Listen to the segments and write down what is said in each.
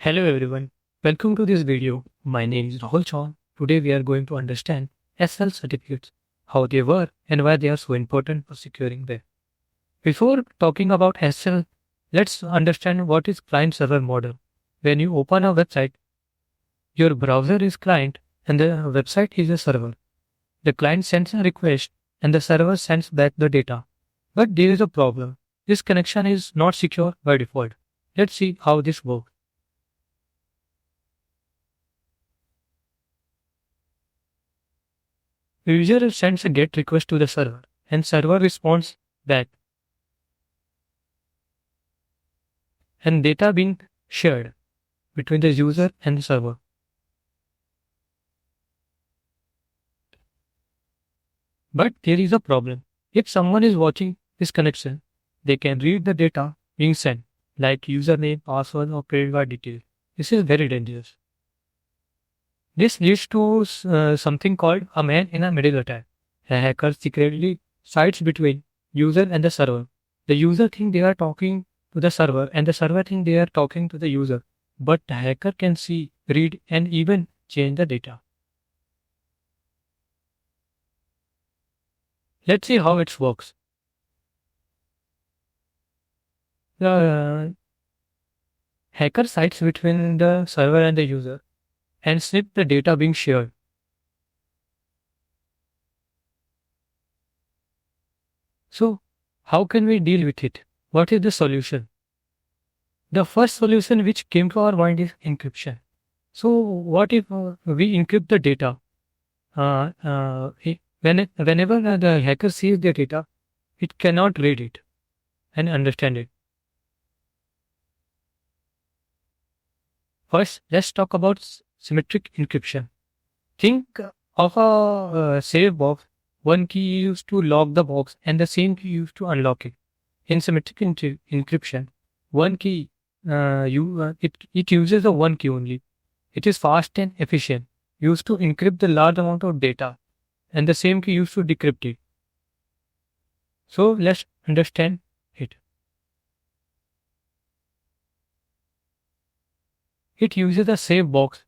Hello everyone, welcome to this video. My name is Rahul Chauhan. Today we are going to understand SSL certificates, how they work and why they are so important for securing them. Before talking about SSL, let's understand what is client-server model. When you open a website, your browser is client and the website is a server. The client sends a request and the server sends back the data. But there is a problem. This connection is not secure by default. Let's see how this works. The user sends a GET request to the server and server responds back and data being shared between the user and the server. But there is a problem. If someone is watching this connection, they can read the data being sent, like username, password or credit card details. This is very dangerous. This leads to something called a man-in-the-middle attack. A hacker secretly sides between user and the server. The user think they are talking to the server and the server think they are talking to the user. But the hacker can see, read and even change the data. Let's see how it works. The hacker sides between the server and the user and snip the data being shared. So, how can we deal with it? What is the solution? The first solution which came to our mind is encryption. So, what if we encrypt the data? Whenever the hacker sees the data, it cannot read it and understand it. First, let's talk about symmetric encryption. Think of a safe box. One key used to lock the box and the same key used to unlock it. In symmetric encryption, one key it uses a one key only. It is fast and efficient, used to encrypt the large amount of data, and the same key used to decrypt it. So let's understand it. It uses a safe box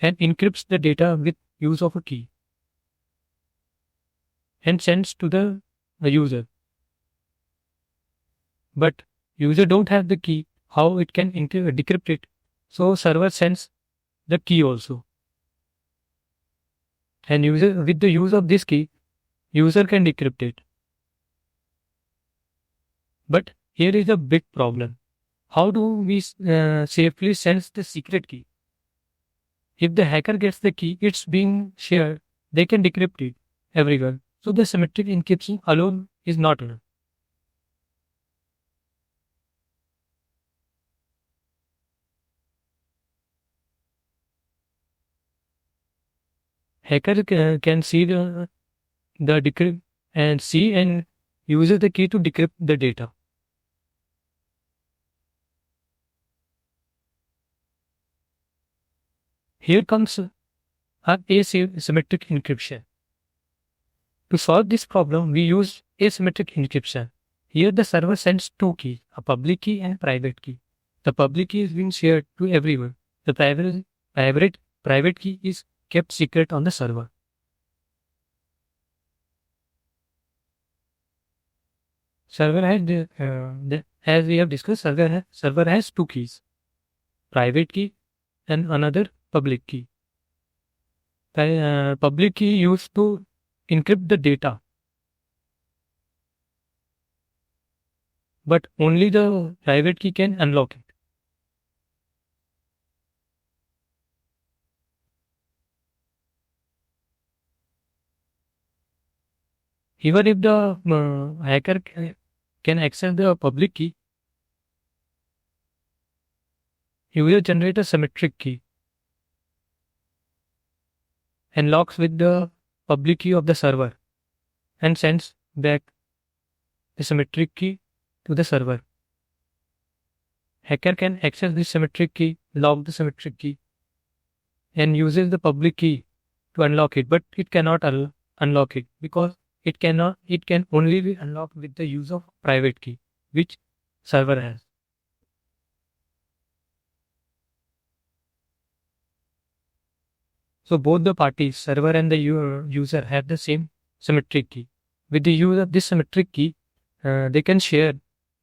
and encrypts the data with use of a key and sends to the user. But user don't have the key, how it can decrypt it? So server sends the key also. And user with the use of this key, user can decrypt it. But here is a big problem. How do we safely send the secret key? If the hacker gets the key, it's being shared, they can decrypt it everywhere. So the symmetric encryption alone is not enough. Hacker can see the decrypt and see and uses the key to decrypt the data. Here comes asymmetric encryption. To solve this problem, we use asymmetric encryption. Here the server sends two keys, a public key and private key. The public key is being shared to everyone. The private key is kept secret on the server. Server has, as we have discussed, server has two keys, private key and another public key. Public key used to encrypt the data, but only the private key can unlock it. Even if the hacker can access the public key, he will generate a symmetric key and locks with the public key of the server and sends back the symmetric key to the server. Hacker can access the symmetric key, lock the symmetric key and uses the public key to unlock it, but it cannot unlock it because it can only be unlocked with the use of private key which server has. So both the parties, server and the user, have the same symmetric key. With the use of this symmetric key, they can share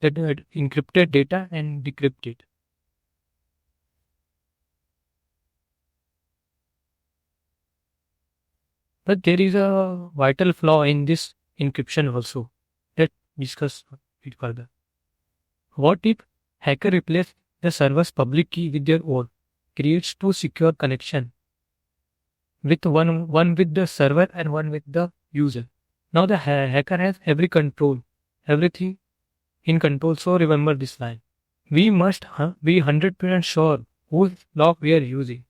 the encrypted data and decrypt it. But there is a vital flaw in this encryption also. Let's discuss it further. What if hacker replace the server's public key with their own, creates two secure connection, with one with the server and one with the user. Now the hacker has everything in control. So remember this line. We must be 100% sure whose lock we are using.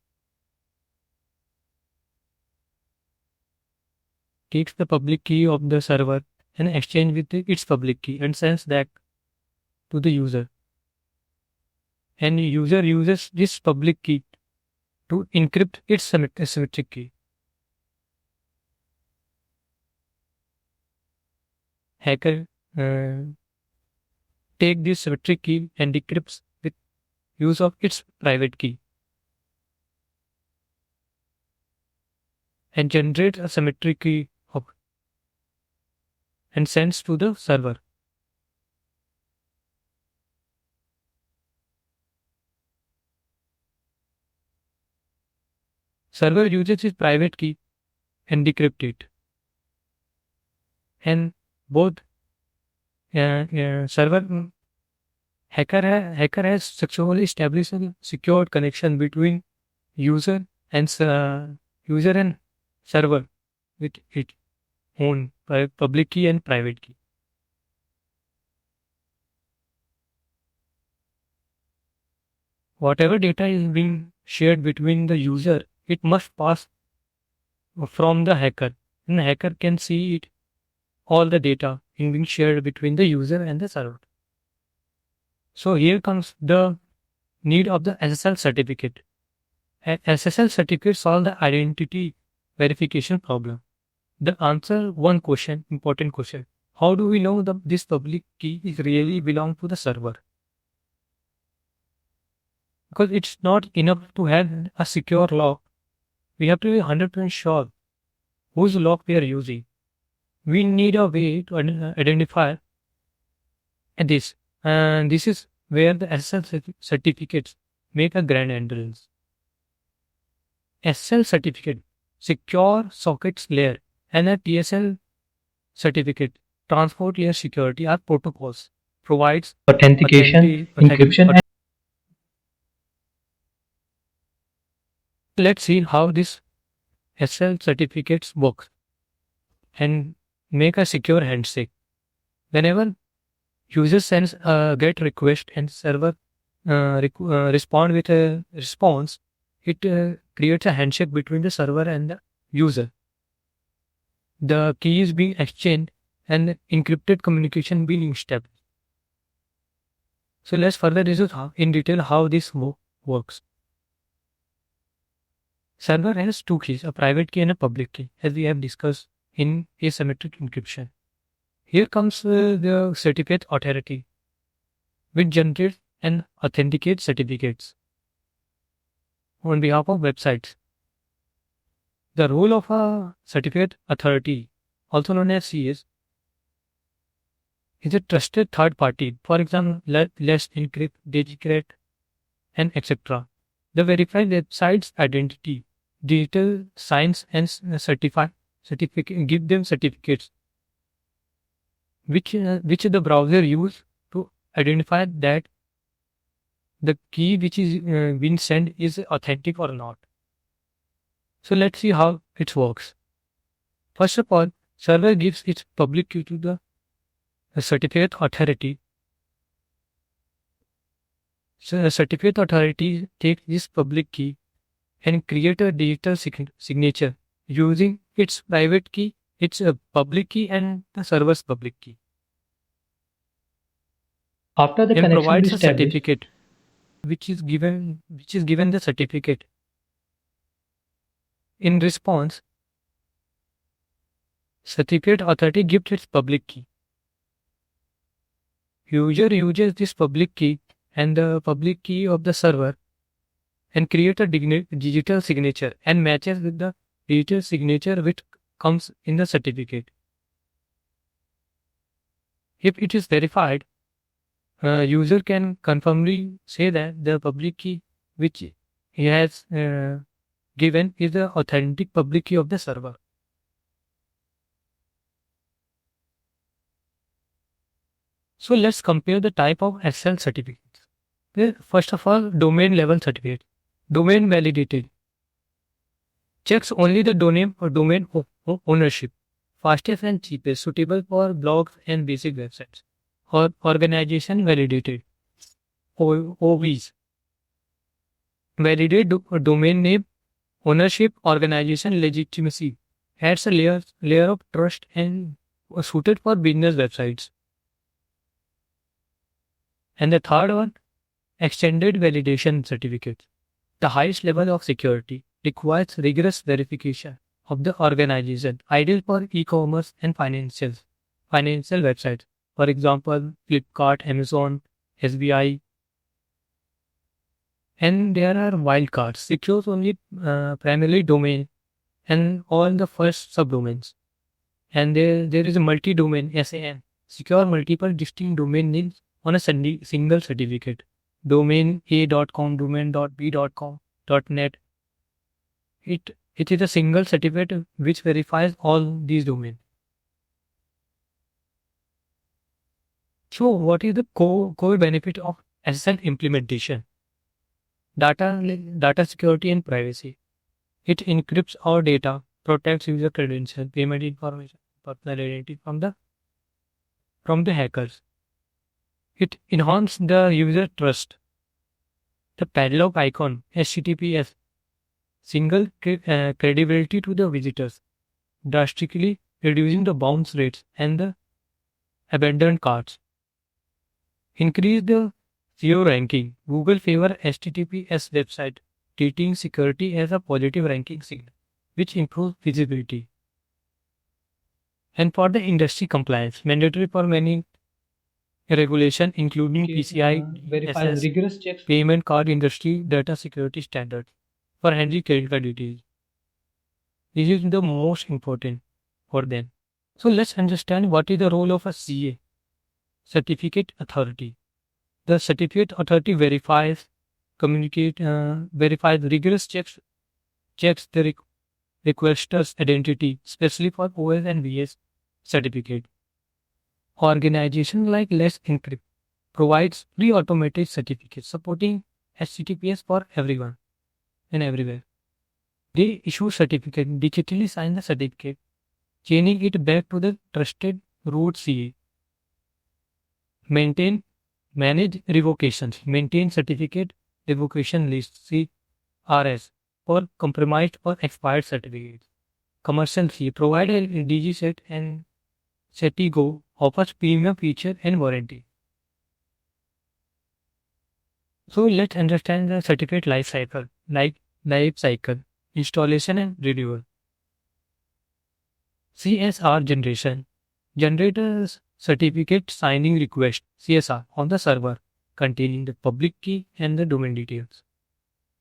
Takes the public key of the server and exchange with its public key and sends that to the user. And user uses this public key to encrypt its symmetric key. Hacker take this symmetric key and decrypts with use of its private key and generate a symmetric key and sends to the server. Server uses its private key and decrypt it. And both hacker has successfully established a secured connection between user and server with its own public key and private key. Whatever data is being shared between the user, it must pass from the hacker, and the hacker can see it, all the data being shared between the user and the server. So here comes the need of the SSL certificate. SSL certificate solve the identity verification problem. The answer one question, important question. How do we know that this public key is really belong to the server? Because it's not enough to have a secure lock. We have to be 100% sure whose lock we are using. We need a way to identify this. And this is where the SSL certificates make a grand entrance. SSL certificate, secure sockets layer, and a TLS certificate, transport layer security, are protocols, provides authentication, encryption. Let's see how this SSL certificates work and make a secure handshake. Whenever user sends a GET request and server respond with a response, it creates a handshake between the server and the user. The key is being exchanged and encrypted communication being established. So let's further discuss in detail how this works. Server has two keys, a private key and a public key, as we have discussed in asymmetric encryption. Here comes the certificate authority, which generates and authenticates certificates on behalf of websites. The role of a certificate authority, also known as CS, is a trusted third party. For example, let's encrypt, decrypt, and etc. The verified website's identity, digital signs, and certificate give them certificates, which the browser use to identify that the key which is being sent is authentic or not. So let's see how it works. First of all, server gives its public key to the certificate authority. So the certificate authority takes this public key and create a digital signature using its private key, its public key, and the server's public key. After the connection provides a certificate, which is given the certificate. In response, certificate authority gives its public key. User uses this public key and the public key of the server and create a digital signature and matches with the digital signature which comes in the certificate. If it is verified, user can confirmly say that the public key which he has given is the authentic public key of the server. So let's compare the type of SSL certificates. First of all, domain level certificate. Domain validated. Checks only the domain or domain ownership. Fastest and cheapest, suitable for blogs and basic websites. Or organization validated. OVs. Validate domain name, ownership, organization legitimacy. Adds a layer of trust and suited for business websites. And the third one, extended validation certificate. The highest level of security requires rigorous verification of the organization, ideal for e-commerce and financial websites. For example, Flipkart, Amazon, SBI. And there are wildcards, secures only primarily domain and all the first subdomains. And there is a multi-domain SAN, secure multiple distinct domain names on a single certificate. Domain A.com, domain.B.com, .net. It is a single certificate which verifies all these domains. So what is the core benefit of SSL implementation? Data security and privacy. It encrypts our data, protects user credentials, payment information, personal identity from the hackers. It enhances the user trust. The padlock icon, HTTPS, single credibility to the visitors, drastically reducing the bounce rates and the abandoned carts. Increase the SEO ranking. Google favor HTTPS website, treating security as a positive ranking signal, which improves visibility. And for the industry compliance, mandatory for many regulation including PCI, verifies rigorous checks. payment card industry, data security standards for handling credit card details. This is the most important for them. So let's understand what is the role of a CA, Certificate Authority. The Certificate Authority verifies rigorous checks the requester's identity, especially for OS and VS certificate. Organizations like Let's Encrypt provides free automated certificates supporting HTTPS for everyone and everywhere. They issue certificate, digitally sign the certificate, chaining it back to the trusted root CA. Manage revocations. Maintain certificate revocation list CRS for compromised or expired certificates. Commercial fee. Provide a DigiSet and Setigo offers premium feature and warranty. So let's understand the certificate life cycle, installation and renewal. CSR generation. Generators certificate signing request CSR on the server containing the public key and the domain details.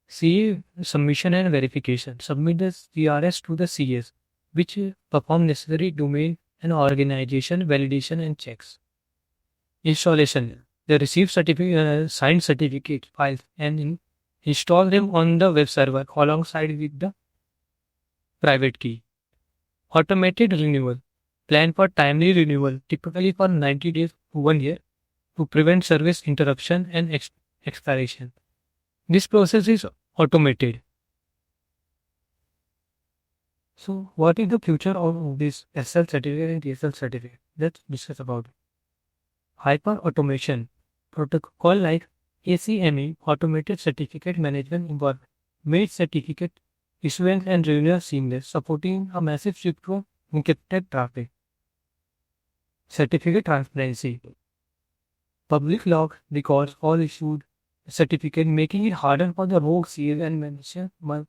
CA submission and verification. Submit the CRS to the CS, which perform necessary domain and organization validation and checks. Installation. They receive signed certificate files and install them on the web server alongside with the private key. Automated renewal. Plan for timely renewal, typically for 90 days to 1 year, to prevent service interruption and expiration. This process is automated. So, what is the future of this SSL certificate and TSL certificate? Let's discuss about it. Hyper automation. Protocol like ACME, Automated Certificate Management Environment, made certificate issuance and renewal seamless, supporting a massive shift to encrypted traffic. Certificate transparency. Public log records all issued certificate, making it harder for the rogue CA and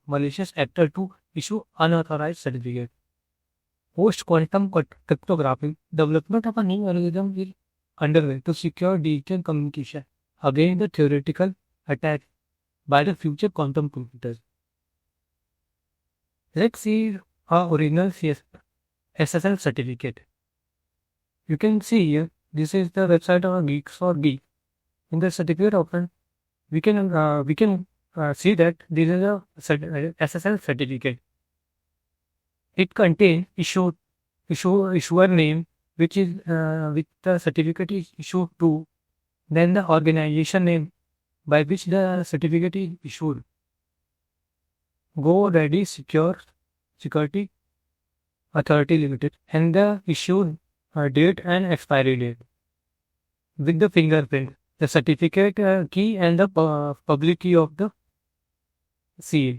malicious actor to issue unauthorized certificate. Post-quantum cryptography. Development of a new algorithm is underway to secure digital communication against the theoretical attack by the future quantum computers. Let's see our original SSL certificate. You can see here, this is the website of Geeks for Geek. In the certificate option, we can see that this is a SSL certificate. It contains issuer name, which is which the certificate is issued to, then the organization name by which the certificate is issued, Go Ready Security Authority Limited, and the issue date and expiry date with the fingerprint, the certificate key, and the public key of the seal.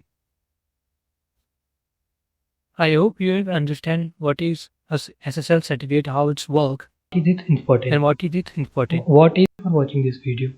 I hope you understand what is a SSL certificate, how it's work, Is it important? and what is it important. What is for watching this video?